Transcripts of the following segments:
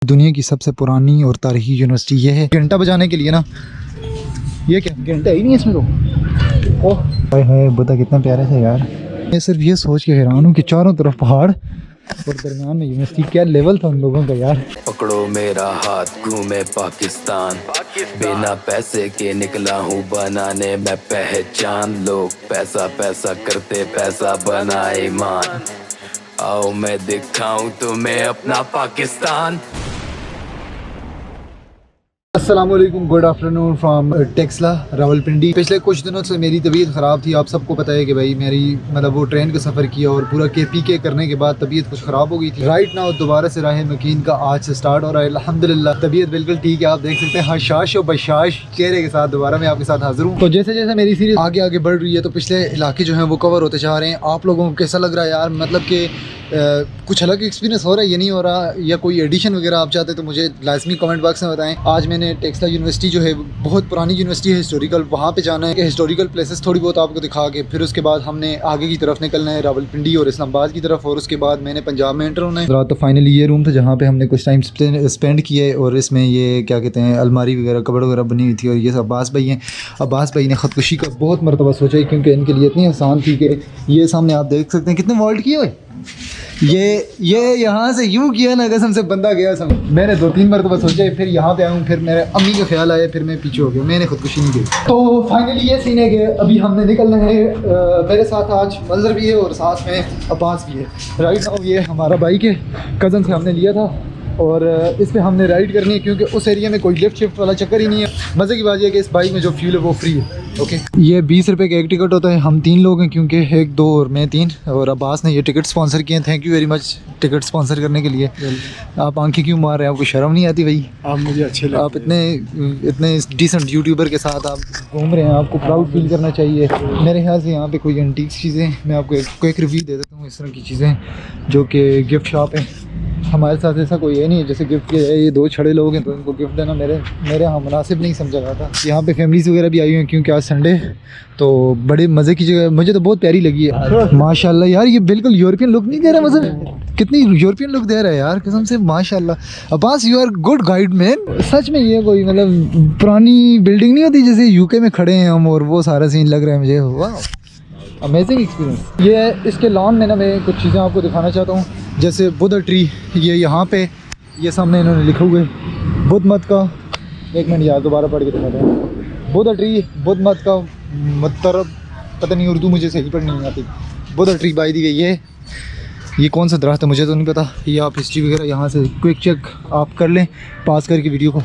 दुनिया की सबसे पुरानी और तारीखी यूनिवर्सिटी ये है। घंटा बजाने के लिए ना, ये क्या घंटा ही नहीं है इसमें तो। ओह हाय हाय, बुद्धा कितना प्यारे थे यार। मैं सिर्फ ये सोच के हैरान हूँ कि चारों तरफ पहाड़ और दरमियान में यूनिवर्सिटी। क्या लेवल था उन लोगों का यार। पकड़ो मेरा हाथ घूमे पाकिस्तान, बिना पैसे के निकला हूँ बनाने मैं पहचान। लोग पैसा पैसा करते पैसा बनाए ईमान, आओ मैं दिखाऊं तुम्हें अपना पाकिस्तान। अस्सलामुअलैकुम, good afternoon from Taxila Rawalpindi. पिछले कुछ दिनों से मेरी तबीयत ख़राब थी। आप सबको पता है कि भाई मेरी मतलब वो ट्रेन का सफ़र किया और पूरा KPK करने के बाद तबीयत कुछ ख़राब हो गई थी। राइट नाउ दोबारा से राह मकीन का आज से स्टार्ट हो रहा है। अल्हम्दुलिल्लाह तबीयत बिल्कुल ठीक है। आप देख सकते हैं हशाश और बशाश चेहरे के साथ दोबारा मैं आपके साथ हाजिर हूँ। तो जैसे जैसे मेरी सीरीज आगे आगे बढ़ रही है तो पिछले इलाके जो हैं वो कवर होते जा रहे हैं। आप लोगों को कैसा लग रहा है यार, मतलब कि कुछ अलग एक्सपीरियंस हो रहा है, ये नहीं हो रहा, या कोई एडिशन वगैरह आप चाहते तो मुझे लाजमी कमेंट बॉक्स में बताएं। आज मैंने टेक्सला यूनिवर्सिटी जो है बहुत पुरानी यूनिवर्सिटी है, हिस्टोरिकल, वहाँ पे जाना है कि हिस्टोरिकल प्लेसेस थोड़ी बहुत आपको दिखा के फिर उसके बाद हमने आगे की तरफ निकलना है रावलपिंडी और इस्लामाबाद की तरफ, और उसके बाद मैंने पंजाब में एंटर होना है। तो फाइनली ये रूम था जहाँ पे हमने कुछ टाइम स्पेंड किया है, और इसमें ये क्या कहते हैं अलमारी वगैरह कबड़ वगैरह बनी हुई थी। और ये अब्बास भाई हैं। अब्बास भाई ने ख़ुदकुशी का बहुत मरतबा सोचा है क्योंकि इनके लिए इतनी आसान थी कि ये सामने आप देख सकते हैं कितने वॉल्ट किए हुए। ये यहाँ से यूँ किया ना कसम से बंदा गया समझ। मैंने 2-3 मरतबा सोचा है, फिर यहाँ पे आऊँ, फिर मेरे अम्मी का ख्याल आया, फिर मैं पीछे हो गया, मैंने खुदकुशी नहीं की। तो फाइनली ये सीन है कि अभी हमने निकलना है। मेरे साथ आज मंजर भी है और साथ में अब्बास भी है। राइट नाउ ये हमारा बाइक है, कज़न से हमने लिया था और इस पर हमने राइड करनी है क्योंकि उस एरिया में कोई लिफ्ट शिफ्ट वाला चक्कर ही नहीं है। मज़े की बात यह है कि इस बाइक में जो फ्यूल है वो फ्री है। ओके, ये 20 रुपये का एक टिकट होता है। हम 3 लोग हैं क्योंकि 1, 2 और मैं 3, और अब्बास ने ये टिकट स्पॉन्सर किए हैं। Thank you very much ticket sponsor करने के लिए। आप आंखें क्यों मार रहे हैं, आपको शर्म नहीं आती भाई? आप मुझे अच्छे लगते आप इतने डिसेंट यूट्यूबर के साथ आप घूम रहे हैं, आपको प्राउड फील करना चाहिए। मेरे ख्याल से यहाँ पे कोई एंटीक चीज़ें, मैं आपको एक रिव्यू दे देता हूँ इस तरह की चीज़ें जो कि गिफ्ट शॉप है। हमारे साथ ऐसा कोई है नहीं जैसे गिफ्ट किया है। ये 2 छड़े लोग हैं तो इनको गिफ्ट देना मेरे यहाँ मुनासिब नहीं समझा जाता। यहाँ पे फैमिलीज वगैरह भी आई हुई हैं क्योंकि आज संडे, तो बड़े मज़े की जगह, मुझे तो बहुत प्यारी लगी है माशाल्लाह यार। ये बिल्कुल यूरोपियन लुक नहीं दे रहा, मतलब कितनी यूरोपियन लुक दे रहा है यार कसम से माशाल्लाह। Abbas you are good guide man. सच में ये कोई मतलब पुरानी बिल्डिंग नहीं होती जैसे UK में खड़े हैं हम, और वो सारा सीन लग रहा है मुझे। वाह अमेजिंग एक्सपीरियंस। ये इसके लॉन में ना मैं कुछ चीज़ें आपको दिखाना चाहता हूँ, जैसे बुद्ध ट्री। ये यहाँ पे ये सामने इन्होंने लिखा हुआ है बुद्ध मत का, 1 मिनट यार दोबारा पढ़ के दिखाता हूँ। बुद्ध ट्री, बुद्ध मत का मतलब पता नहीं, उर्दू मुझे सही पढ़नी नहीं आती। बुद्ध ट्री बाई दी गई है। ये कौन सा दरख्त है मुझे तो नहीं पता। ये आप हिस्ट्री वगैरह यहाँ से क्विक चेक आप कर लें पास करके वीडियो को,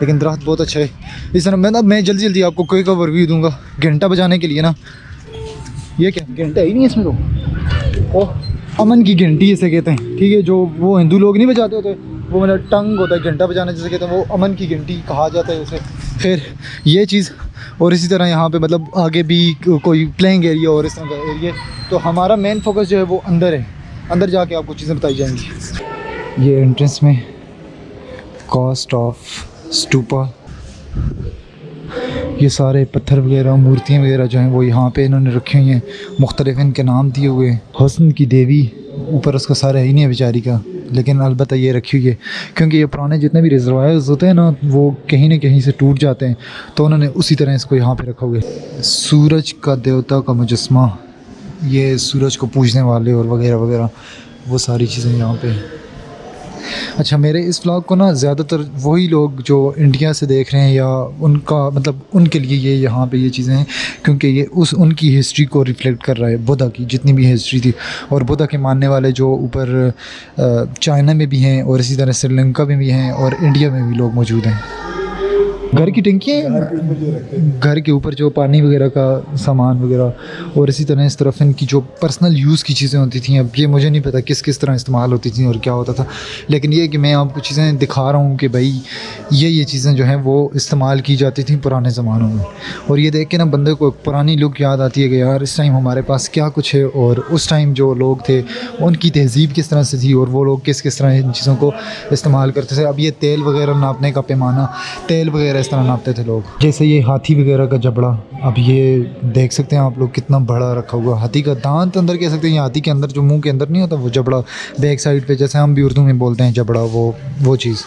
लेकिन दरख्त बहुत अच्छा है। इस तरह मैं जल्दी जल्दी आपको क्विक ओवरव्यू दूँगा। घंटा बजाने के लिए ना, ये क्या घंटा ही नहीं है इसमें तो। ओह अमन की घंटी इसे कहते हैं, ठीक है। जो वो हिंदू लोग नहीं बजाते होते, वो मतलब टंग होता है घंटा बजाना जिसे कहते हैं, वो अमन की घंटी कहा जाता है उसे। फिर ये चीज़, और इसी तरह यहाँ पे मतलब आगे भी कोई प्लेइंग एरिया और इस तरह का एरिया। तो हमारा मेन फोकस जो है वो अंदर है, अंदर जाके आपको चीज़ें बताई जाएंगी। ये एंट्रेंस में कॉस्ट ऑफ स्टूपा, ये सारे पत्थर वगैरह मूर्तियाँ वगैरह जो हैं वो यहाँ पे इन्होंने रखी हुई हैं। मुख्तलिफ इनके नाम दिए हुए हैं। हुस्न की देवी, ऊपर उसका सारा ही नहीं है बेचारी का, लेकिन अलबत्ता ये रखी हुई है क्योंकि ये पुराने जितने भी रिजर्वायर्स होते हैं ना वो कहीं ना कहीं से टूट जाते हैं, तो उन्होंने उसी तरह इसको यहाँ पे रखा हुआ है। सूरज का देवता का मुजस्मा, ये सूरज को पूजने वाले और वगैरह वगैरह वो सारी चीज़ें यहाँ पे। अच्छा, मेरे इस व्लॉग को ना ज़्यादातर वही लोग जो इंडिया से देख रहे हैं या उनका मतलब उनके लिए ये यहाँ पे ये चीज़ें हैं क्योंकि ये उनकी हिस्ट्री को रिफ्लेक्ट कर रहा है, बुद्धा की जितनी भी हिस्ट्री थी। और बुद्धा के मानने वाले जो ऊपर चाइना में भी हैं और इसी तरह श्रीलंका में भी हैं और इंडिया में भी लोग मौजूद हैं। घर की टंकियाँ, घर के ऊपर जो पानी वगैरह का सामान वगैरह, और इसी तरह इस तरफ इनकी जो पर्सनल यूज़ की चीज़ें होती थी। अब ये मुझे नहीं पता किस तरह इस्तेमाल होती थी और क्या होता था, लेकिन ये कि मैं आपको चीज़ें दिखा रहा हूँ कि भाई ये चीज़ें जो हैं वो इस्तेमाल की जाती थी पुराने ज़मानों में। और ये देख के ना बंदे को पुरानी लुक याद आती है कि यार इस टाइम हमारे पास क्या कुछ है, और उस टाइम जो लोग थे उनकी तहज़ीब किस तरह से थी और वो लोग किस तरह इन चीज़ों को इस्तेमाल करते थे। अब ये तेल वगैरह नापने का पैमाना, तेल वगैरह इस तरह नापते थे लोग। जैसे ये हाथी वगैरह का जबड़ा, अब ये देख सकते हैं आप लोग कितना बड़ा रखा हुआ, हाथी का दांत अंदर कह सकते हैं, हाथी के अंदर जो मुंह के अंदर नहीं होता वो जबड़ा बैक साइड पे, जैसे हम भी उर्दू में बोलते हैं जबड़ा, वो चीज़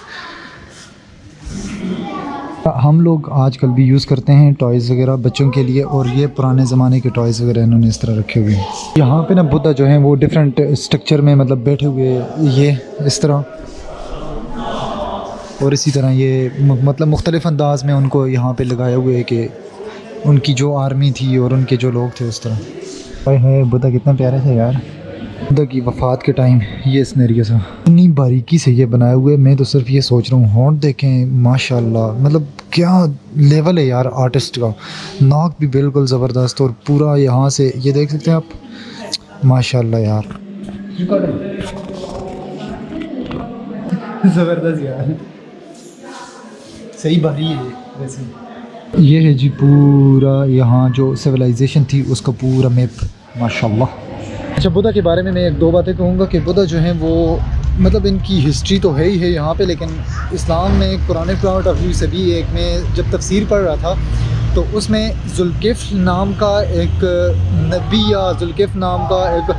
हम लोग आजकल भी यूज़ करते हैं टॉयज़ वगैरह बच्चों के लिए। और ये पुराने ज़माने के टॉयज़ वगैरह इन्होंने इस तरह रखे हुए हैं। यहाँ पे ना बुद्धा जो हैं वो डिफरेंट स्ट्रक्चर में मतलब बैठे हुए, ये इस तरह, और इसी तरह ये मतलब मुख्तलिफ़ अंदाज में उनको यहाँ पे लगाए हुए है कि उनकी जो आर्मी थी और उनके जो लोग थे उस तरह। हाय हाय, बुद्धा कितना प्यारे थे यार। बुद्धा की वफ़ात के टाइम ये सिनेरियो था, इतनी बारीकी से ये बनाए हुए। मैं तो सिर्फ ये सोच रहा हूँ, होंठ देखें माशाल्लाह, मतलब क्या लेवल है यार आर्टिस्ट का। नाक भी बिल्कुल ज़बरदस्त, और पूरा यहाँ से ये देख सकते हैं आप, माशाल्लाह यार ज़बरदस्त यार, सही भारी है वैसे। ये है जी पूरा यहाँ जो सिविलाइजेशन थी उसका पूरा मैप, माशाल्लाह। अच्छा, बुद्धा के बारे में मैं एक दो बातें कहूँगा कि बुद्धा जो हैं वो मतलब इनकी हिस्ट्री तो है ही है यहाँ पे, लेकिन इस्लाम में कुरान पॉइंट ऑफ व्यू से भी एक, मैं जब तफसीर पढ़ रहा था तो उसमें जुल्किफ्ल नाम का एक नबी या जुल्किफ्ल नाम का एक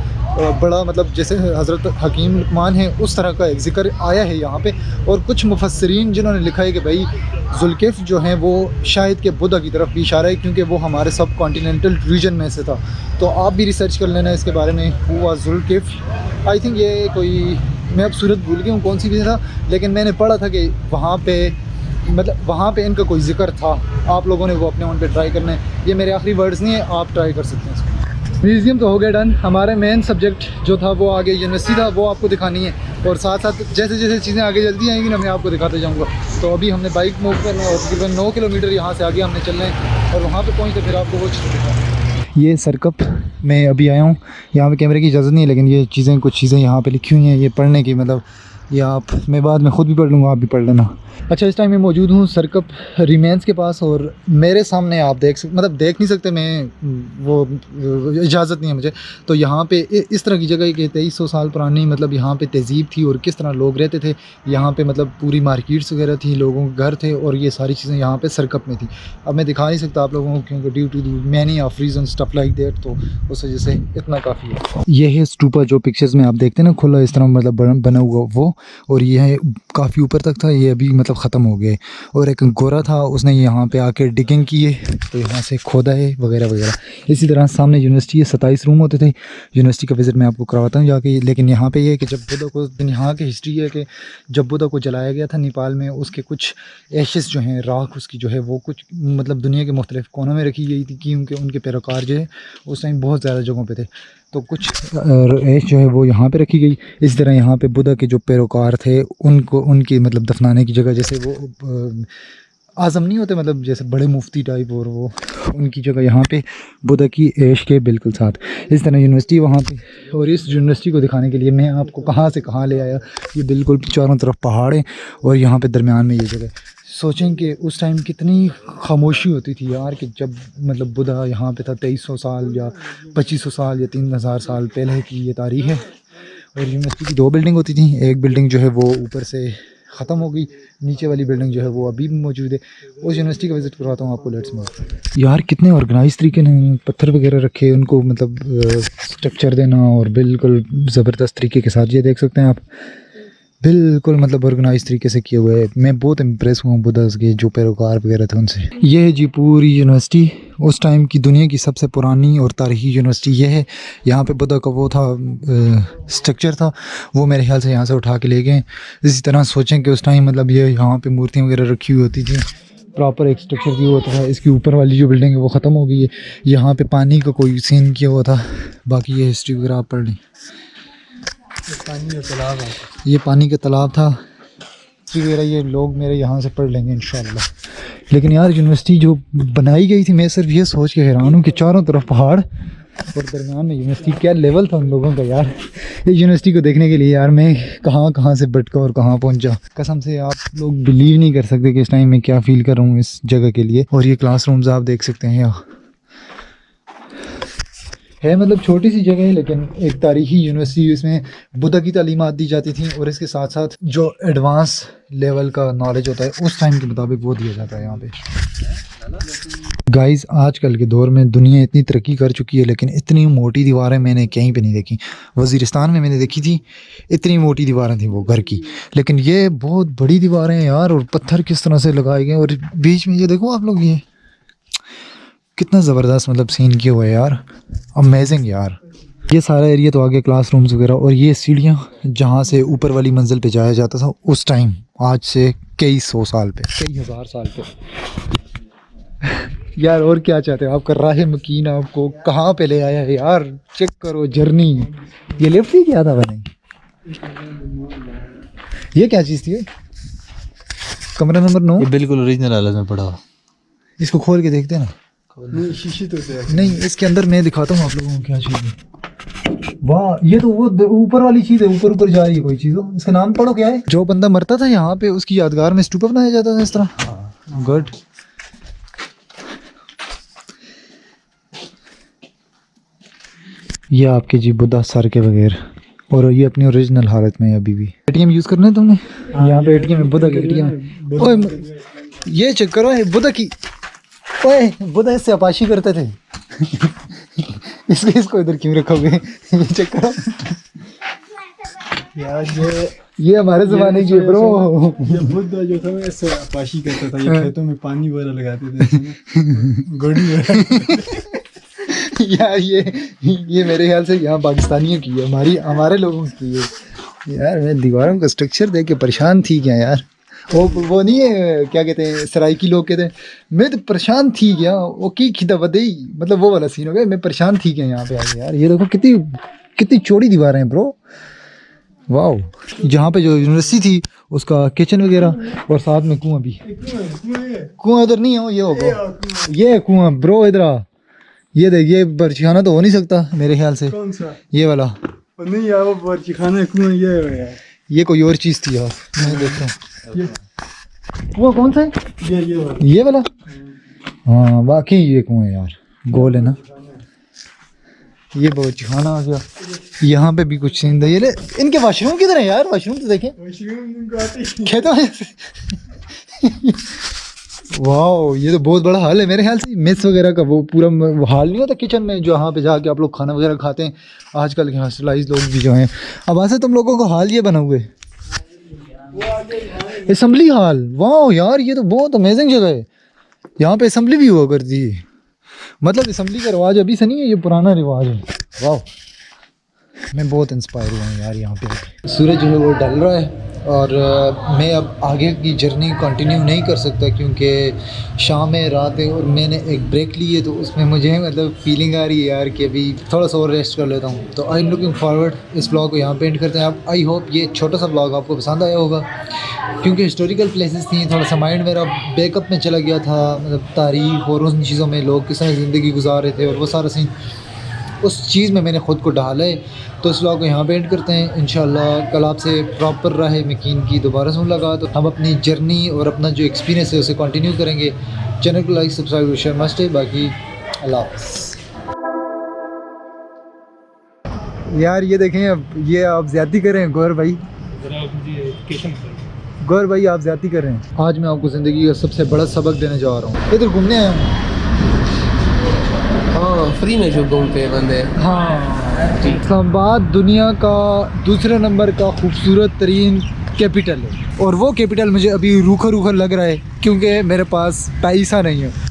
बड़ा, मतलब जैसे हज़रत हकीम लुकमान है उस तरह का एक ज़िक्र आया है यहाँ पे। और कुछ मुफस्सिरीन जिन्होंने लिखा है कि भाई जुल्किफ्ल जो हैं वो शायद के बुद्धा की तरफ भी इशारा है, क्योंकि वो हमारे सब कॉन्टिनेंटल रीजन में से था। तो आप भी रिसर्च कर लेना इसके बारे में, हुआ जुल्किफ्ल। आई थिंक ये कोई, मैं अब सूरत भूल गया हूँ कौन सी भी था, लेकिन मैंने पढ़ा था कि वहाँ पे मतलब वहाँ पे इनका कोई ज़िक्र था। आप लोगों ने वो अपने उन पे ट्राई करना है, ये मेरे आखिरी वर्ड्स नहीं है, आप ट्राई कर सकते हैं इसको। म्यूज़ियम तो हो गया डन, हमारे मेन सब्जेक्ट जो था वो आगे यूनिवर्सिटी था, वो आपको दिखानी है। और साथ साथ जैसे जैसे चीज़ें आगे जल्दी आएंगी ना मैं आपको दिखाते जाऊँगा। तो अभी हमने बाइक मूव करना है और तकरीबन 9 किलोमीटर यहाँ से आगे हमने चलना है, और वहाँ पे पहुँचते फिर आपको वो चीज़ दिखाऊँ। ये सरकप में अभी आया हूँ, यहाँ पे कैमरे की इजाज़त नहीं है, लेकिन ये चीज़ें कुछ चीज़ें यहाँ पे लिखी हुई हैं, ये पढ़ने की, मतलब ये मैं बाद में ख़ुद भी पढ़ लूँगा, आप भी पढ़ लेना। अच्छा, इस टाइम मैं मौजूद हूँ सरकप रिमेंस के पास, और मेरे सामने आप देख नहीं सकते, मैं वो इजाज़त नहीं है मुझे। तो यहाँ पे इस तरह की जगह कि 2300 साल पुरानी मतलब यहाँ पे तहज़ीब थी, और किस तरह लोग रहते थे यहाँ पे, मतलब पूरी मार्केट्स वगैरह थी, लोगों के घर थे, और ये सारी चीज़ें यहाँ पे सरकप में थी। अब मैं दिखा नहीं सकता आप लोगों को, क्योंकि due to many of reason stuff like that, तो उस वजह से इतना काफ़ी है। ये है स्टूपा जो पिक्चर्स में आप देखते हैं ना, खुला इस तरह मतलब बना हुआ वो, और ये है काफ़ी ऊपर तक था, ये अभी मतलब ख़त्म हो गए। और एक गोरा था, उसने यहाँ पे आके डिगिंग की है, तो यहाँ से खोदा है वगैरह वगैरह। इसी तरह सामने यूनिवर्सिटी है, 27 रूम होते थे। यूनिवर्सिटी का विज़िट मैं आपको करवाता हूँ जाके। लेकिन यहाँ पे ये है कि जब बुद्धा को, यहाँ की हिस्ट्री है कि जब बुद्धा को जलाया गया था नेपाल में, उसके कुछ एशेस जो हैं, राख उसकी जो है वो कुछ मतलब दुनिया के मुख्तलिफ़ कोनों में रखी गई थी, क्योंकि उनके पैरोकार जो है उस टाइम बहुत ज़्यादा जगहों पर थे, तो कुछ ऐश जो है वो यहाँ पे रखी गई। इस तरह यहाँ पे बुद्धा के जो पैरोकार थे उनको उनकी मतलब दफनाने की जगह, जैसे वो आज़म नहीं होते, मतलब जैसे बड़े मुफ्ती टाइप, और वो उनकी जगह यहाँ पे बुद्धा की ऐश के बिल्कुल साथ। इस तरह यूनिवर्सिटी वहाँ पे, और इस यूनिवर्सिटी को दिखाने के लिए मैं आपको कहाँ से कहाँ ले आया। ये बिल्कुल चारों तरफ पहाड़ हैं, और यहाँ पे दरमियान में ये जगह। सोचें कि उस टाइम कितनी खामोशी होती थी यार, कि जब मतलब बुद्धा यहाँ पे था, 2300 साल या 2500 साल या 3000 साल पहले की ये तारीख़ है। और यूनिवर्सिटी की 2 बिल्डिंग होती थी, एक बिल्डिंग जो है वो ऊपर से ख़त्म हो गई, नीचे वाली बिल्डिंग जो है वो अभी भी मौजूद है। उस यूनिवर्सिटी का विज़िट करवाता हूँ आपको, लेट्स मूव। यार कितने ऑर्गेनाइज तरीके ने पत्थर वगैरह रखे, उनको मतलब स्ट्रक्चर देना, और बिल्कुल ज़बरदस्त तरीके के साथ, ये देख सकते हैं आप, बिल्कुल मतलब ऑर्गेनाइज तरीके से किया हुआ है। मैं बहुत इम्प्रेस हुआ बुद्धा के जो पैरोकार वगैरह थे उनसे। ये है जी पूरी यूनिवर्सिटी, उस टाइम की दुनिया की सबसे पुरानी और तारीखी यूनिवर्सिटी ये है। यहाँ पे बुद्धा का वो था स्ट्रक्चर था, वो मेरे ख्याल से यहाँ से उठा के ले गए। इसी तरह सोचें कि उस टाइम मतलब ये यहाँ पे मूर्तियाँ वगैरह रखी हुई होती थी, प्रॉपर एक स्ट्रक्चर दिया होता था। इसकी ऊपर वाली जो बिल्डिंग है वो ख़त्म हो गई है। यहाँ पे पानी का कोई सीन किया हुआ था, बाकी ये हिस्ट्री वगैरह आप पढ़ लें। ये पानी का तालाब था वगैरह, ये लोग मेरे यहाँ से पढ़ लेंगे इंशाल्लाह। लेकिन यार यूनिवर्सिटी जो बनाई गई थी, मैं सिर्फ ये सोच के हैरान हूँ कि चारों तरफ पहाड़ और दरमियान में यूनिवर्सिटी, क्या लेवल था उन लोगों का यार। ये यूनिवर्सिटी को देखने के लिए यार मैं कहाँ से भटका और कहाँ पहुँचा, कसम से आप लोग बिलीव नहीं कर सकते कि इस टाइम मैं क्या फ़ील कर रहा हूँ इस जगह के लिए। और ये क्लासरूम्स आप देख सकते हैं यहाँ, है मतलब छोटी सी जगह है, लेकिन एक तारीखी यूनिवर्सिटी, इसमें बुद्ध की तालीमात दी जाती थी और इसके साथ साथ जो एडवांस लेवल का नॉलेज होता है उस टाइम के मुताबिक वो दिया जाता है यहाँ पे। गाइस आजकल के दौर में दुनिया इतनी तरक्की कर चुकी है, लेकिन इतनी मोटी दीवारें मैंने कहीं पे नहीं देखी। वज़ीरिस्तान में मैंने देखी थी, इतनी मोटी दीवारें थी वो घर की, लेकिन ये बहुत बड़ी दीवारें हैं यार, और पत्थर किस तरह से लगाए गए, और बीच में ये देखो आप लोग, ये कितना ज़बरदस्त मतलब सीन किया हुआ है यार, अमेजिंग यार। ये सारा एरिया तो आगे क्लासरूम्स वगैरह, और ये सीढ़ियाँ जहाँ से ऊपर वाली मंजिल पे जाया जाता था उस टाइम, आज से कई सौ साल पे, कई हज़ार साल पे। यार और क्या चाहते हो, आपका राह मकीन आपको कहाँ पे ले आया है यार, चेक करो जर्नी। ये लिफ्ट ही क्या था बनाई, ये क्या चीज़ थी, कमरा नंबर 9? ये बिल्कुल ओरिजिनल हालत में पड़ा हुआ। इसको खोल के देखते हैं ना। नहीं शीशी तो से नहीं, इसके अंदर मैं दिखाता हूँ आप लोगों को क्या चीज़ है। वाह, ये तो वो ऊपर वाली चीज़ है, ऊपर ऊपर जा रही है कोई चीज़ हो। इसका नाम पढ़ो क्या है? जो बंदा मरता था यहाँ पे उसकी यादगार में स्तूपा बनाया जाता था इस तरह। गुड। ये आपके जी बुद्धा सर के बगैर, और ये अपनी ओरिजिनल हालत में है अभी भी। एटीएम यूज़ करना है तुमने? यहाँ पे एटीएम है, बुद्धा का एटीएम है। ओए ये चेक करो, है बुद्धा की। ओए बुद्धा इससे अपाशी करते थे। इसको इधर क्यों रखोगे? ये चेक करो यार, ये हमारे ज़माने की है ब्रो। ये बुद्ध जो था इससे अपाशी करता था, ये खेतों में पानी वगैरह लगाते थे गोड़ी। यार ये मेरे ख्याल से यहाँ पाकिस्तानियों की है, हमारे लोगों की है यार। मैं दीवारों का स्ट्रक्चर देख के परेशान थी क्या यार। वो नहीं है, क्या कहते हैं, सराइकी लोग कहते हैं, मैं तो परेशान थी क्या, वो की खिदा बदई, मतलब वो वाला सीन हो गया। मैं परेशान थी क्या यहाँ पे आके यार। ये देखो कितनी चौड़ी दीवारें हैं ब्रो, वाह। जहाँ पे जो यूनिवर्सिटी थी उसका किचन वगैरह, और साथ में कुआं भी। कुआं उधर नहीं है, ये होगा, ये कुआं ब्रो इधर आ। ये देख, ये बर्चिखाना तो हो नहीं सकता मेरे ख्याल से। कौन सा? ये वाला नहीं यार, वो बर्चिखाना कुआं ये है यार। ये कोई और चीज़ थी यार, मैं देखता हूँ। कुआं कौन सा है? ये वाला। हाँ वाकई ये कुआं है यार, गोल है ना। ये बर्चिखाना आ गया। यहाँ पे भी कुछ सीन है। ये ले, इनके वाशरूम किधर है यार? वाशरूम तो देखें खेतों में। वाह, ये तो बहुत बड़ा हॉल है मेरे ख्याल से। मेस वगैरह का वो पूरा हॉल नहीं होता किचन में, जो यहाँ पे जाके आप लोग खाना वगैरह खाते हैं। आजकल के हॉस्टलाइज लोग भी जो हैं, अब ऐसे तुम लोगों को हॉल ये बना हुए असेंबली हॉल। वाह यार, ये तो बहुत अमेजिंग जगह है। यहाँ पे असेंबली भी हुआ करती है, मतलब असेंबली का रिवाज अभी से नहीं है, ये पुराना रिवाज है। वाह, मैं बहुत इंस्पायर हुआ हूँ यार यहाँ पे। सूरज जो है वो ढल रहा है, और मैं अब आगे की जर्नी कंटिन्यू नहीं कर सकता क्योंकि शाम है, रात है, और मैंने एक ब्रेक ली है। तो उसमें मुझे मतलब फीलिंग आ रही है यार कि अभी थोड़ा सा और रेस्ट कर लेता हूँ। तो आई एम लुकिंग फॉरवर्ड, इस ब्लॉग को यहाँ पे एंड करते हैं। आप आई होप ये छोटा सा ब्लॉग आपको पसंद आया होगा, क्योंकि हिस्टोरिकल प्लेसेस थी। थोड़ा सा माइंड मेरा बैकअप में चला गया था, मतलब तारीख और उन चीज़ों में लोग किस तरह ज़िंदगी गुजार रहे थे, और वो सारा सीन उस चीज़ में मैंने ख़ुद को ढाला है। तो इस व्लॉग को यहाँ पे एंड करते हैं। इंशाल्लाह कल आपसे प्रॉपर राह मकीन की दोबारा से मुलाकात। हम अपनी जर्नी और अपना जो एक्सपीरियंस है उसे कंटिन्यू करेंगे। चैनल को लाइक सब्सक्राइब शेयर मस्ट है। बाकी अल्लाह हाफ़िज़। यार ये देखें, अब ये आप ज़्यादती कर रहे हैं गौर भाई। गौर भाई आप ज़्यादती कर रहे हैं। आज मैं आपको ज़िंदगी का सबसे बड़ा सबक देने जा रहा हूँ। इधर घूमने आया हूँ। हाँ, फ्री में जो घूमते हैं बंदे। हाँ, इस्लामाबाद दुनिया का दूसरे नंबर का खूबसूरत तरीन कैपिटल है, और वो कैपिटल मुझे अभी रूखा रूखा लग रहा है क्योंकि मेरे पास पैसा नहीं है।